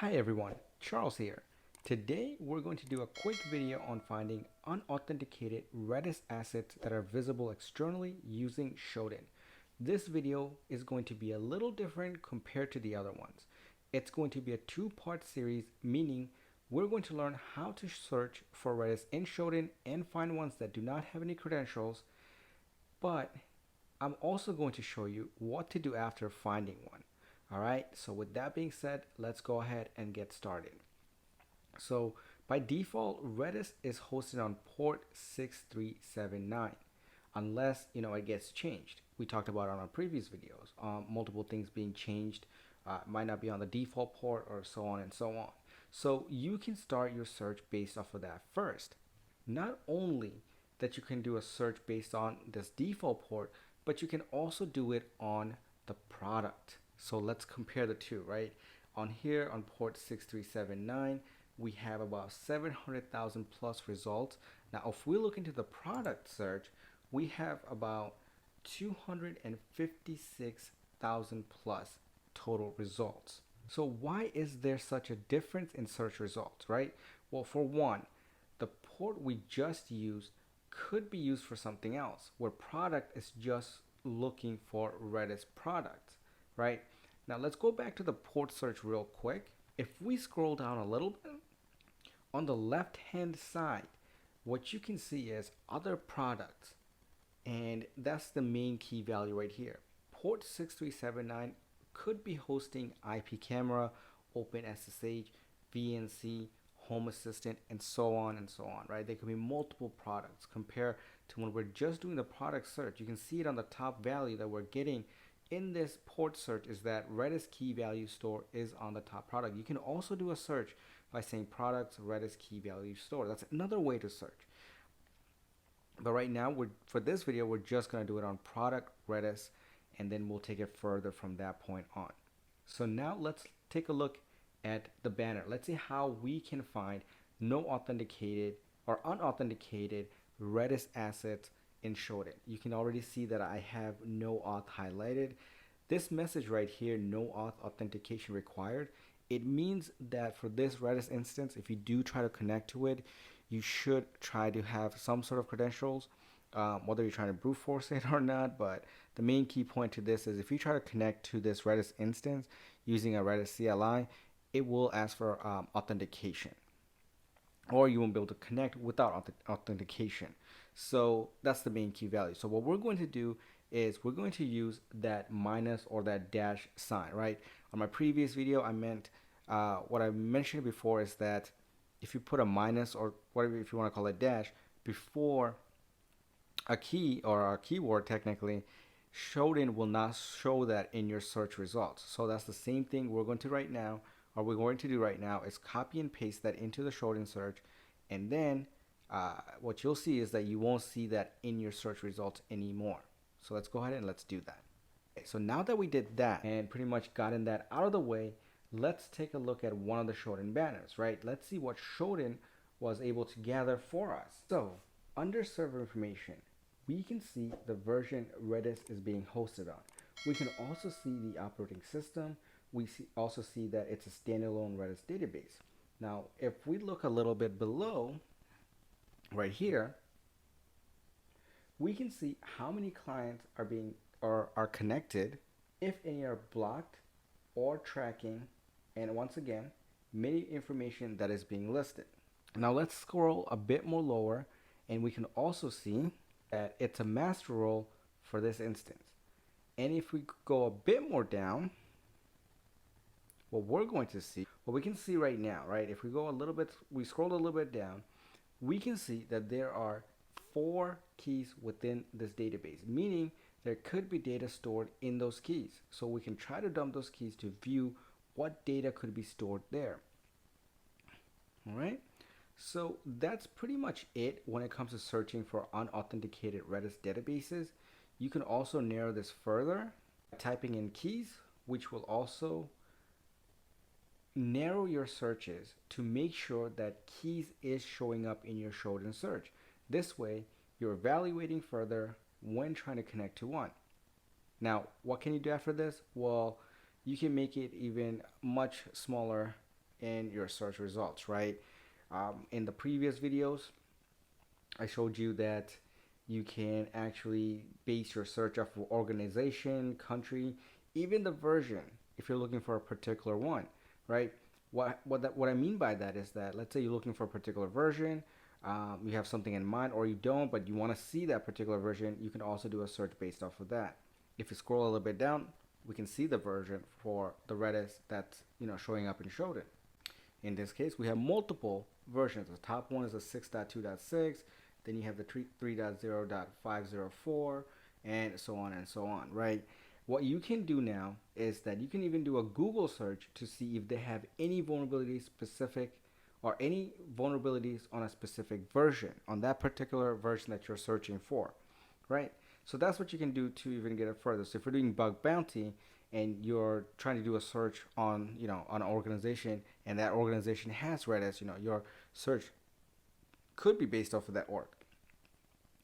Hi everyone, Charles here. Today we're going to do a quick video on finding unauthenticated Redis assets that are visible externally using Shodan. This video is going to be a little different compared to the other ones. It's going to be a two-part series, meaning we're going to learn how to search for Redis in Shodan and find ones that do not have any credentials, but I'm also going to show you what to do after finding one. All right, so with that being said, let's go ahead and get started. So by default, Redis is hosted on port 6379 unless it gets changed. We talked about it on our previous videos, multiple things being changed, might not be on the default port or so on and so on. So you can start your search based off of that first. Not only that you can do a search based on this default port, but you can also do it on the product. So let's compare the two, right? On here on port 6379, we have about 700,000 plus results. Now, if we look into the product search, we have about 256,000 plus total results. So why is there such a difference in search results, right? Well, for one, the port we just used could be used for something else, where product is just looking for Redis products, right? Now let's go back to the port search real quick. If we scroll down a little bit, on the left hand side, what you can see is other products, and that's the main key value right here. Port 6379 could be hosting IP camera, OpenSSH, VNC, Home Assistant, and so on, right? There could be multiple products compared to when we're just doing the product search. You can see it on the top value that we're getting in this port search is that Redis key value store is on the top product. You can also do a search by saying products Redis key value store. That's another way to search. But right now, for this video, we're just going to do it on product Redis, and then we'll take it further from that point on. So now let's take a look at the banner. Let's see how we can find no authenticated or unauthenticated Redis assets in Shodan. You can already see that I have no auth highlighted. This message right here, no auth authentication required, it means that for this Redis instance, if you do try to connect to it, you should try to have some sort of credentials, whether you're trying to brute force it or not. But the main key point to this is if you try to connect to this Redis instance using a Redis CLI, it will ask for authentication, or you won't be able to connect without authentication. So that's the main key value. So what we're going to do is we're going to use that minus or that dash sign, right? On my previous video, I meant what I mentioned before is that if you put a minus or whatever, if you want to call it dash, before a key or a keyword, technically, Shodan will not show that in your search results. So that's the same thing we're going to do right now is copy and paste that into the Shodan search, and then what you'll see is that you won't see that in your search results anymore. So let's go ahead and let's do that. Okay, so now that we did that and pretty much gotten that out of the way, let's take a look at one of the Shodan banners, right? Let's see what Shodan was able to gather for us. So under server information, we can see the version Redis is being hosted on. We can also see the operating system. We also see that it's a standalone Redis database. Now, if we look a little bit below, right here, we can see how many clients are connected, if any are blocked or tracking, and once again, many information that is being listed. Now let's scroll a bit more lower, and we can also see that it's a master role for this instance. And if we go a bit more down, what we can see right now, right? If we go a little bit, we scroll a little bit down, we can see that there are 4 keys within this database, meaning there could be data stored in those keys. So we can try to dump those keys to view what data could be stored there. All right. So that's pretty much it when it comes to searching for unauthenticated Redis databases. You can also narrow this further by typing in keys, which will also narrow your searches to make sure that keys is showing up in your Shodan search. This way, you're evaluating further when trying to connect to one. Now, what can you do after this? Well, you can make it even much smaller in your search results, right? In the previous videos, I showed you that you can actually base your search off of organization, country, even the version if you're looking for a particular one, right? What I mean by that is that, let's say you're looking for a particular version, you have something in mind, or you don't, but you want to see that particular version, you can also do a search based off of that. If you scroll a little bit down, we can see the version for the Redis that's showing up in Shodan. In this case, we have multiple versions. The top one is a 6.2.6, then you have the 3.0.504, and so on and so on, right? What you can do now is that you can even do a Google search to see if they have any vulnerabilities specific or any vulnerabilities on a specific version, on that particular version that you're searching for, right? So that's what you can do to even get it further. So if you're doing bug bounty and you're trying to do a search on, on an organization, and that organization has Redis, your search could be based off of that org.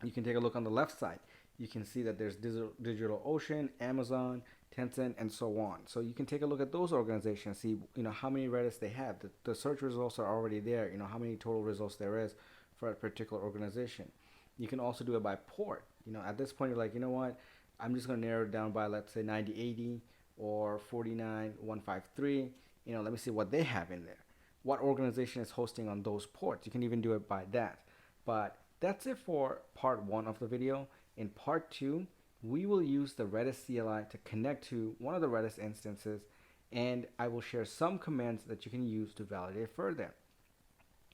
You can take a look on the left side. You can see that there's DigitalOcean, Amazon, Tencent, and so on. So you can take a look at those organizations, see how many Redis they have. The search results are already there. How many total results there is for a particular organization. You can also do it by port. At this point, you're like, what? I'm just going to narrow it down by, let's say, 9080 or 49153. Let me see what they have in there. What organization is hosting on those ports? You can even do it by that. But that's it for part 1 of the video. In part 2, we will use the Redis CLI to connect to one of the Redis instances, and I will share some commands that you can use to validate further.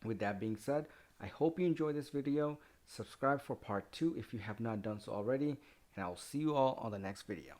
With that being said, I hope you enjoyed this video. Subscribe for part 2 if you have not done so already, and I'll see you all on the next video.